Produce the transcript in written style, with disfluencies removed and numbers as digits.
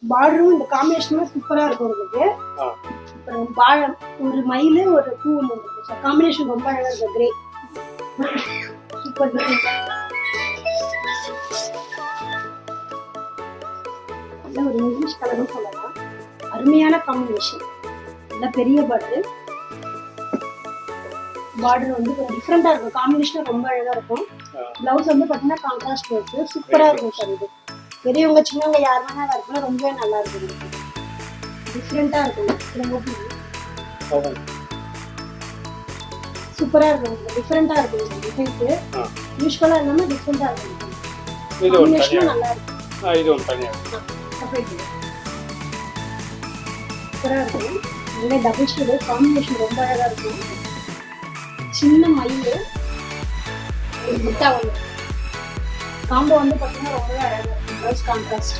பார்டரும் இந்த காம்பினேஷனும் சூப்பரா இருக்கும் உங்களுக்கு. அப்புறம் வாழை ஒரு மயிலு ஒரு பூ ஒன்று இருக்கு சார். காம்பினேஷன் ரொம்ப அழகா இருக்கு. Grey super. நல்ல ஒரு இங்கிலீஷ் கலர்னு சொல்லலாம். அருமையான காம்பினேஷன். நல்ல பெரிய பார்டர். பார்டர் வந்து கொஞ்சம் டிஃப்ரெண்டா இருக்கும். காம்பினேஷன் ரொம்ப அழகா இருக்கும். பிளவுஸ் வந்து பாத்தீங்கன்னா கான்ட்ராஸ்ட் பிளவுஸ் சூப்பரா இருக்கும் சார். இது பெரியவங்க சின்னவங்க யார் வேணாலும் இருக்கலாம். ரொம்பவே நல்லா இருக்கும். டிஃப்ரெண்டா இருக்கும். சூப்பரா இருக்கும். டிஃப்ரெண்டா இருக்கும். டிசைன்ஸ் யூஸ்வலா இல்லாம டிஃப்ரெண்டா இருக்கும். இது ஒரு தனியா நல்லா இருக்கும். இது ஒரு தனியா சூப்பரா இருக்கும். நல்ல டபுள் ஷேடு காம்பினேஷன் ரொம்ப அழகா இருக்கும். சின்ன மயில் முட்டா வந்து காம்போ வந்து பார்த்தீங்கன்னா ரொம்பவே அழகா இருக்கும். Blouse contrast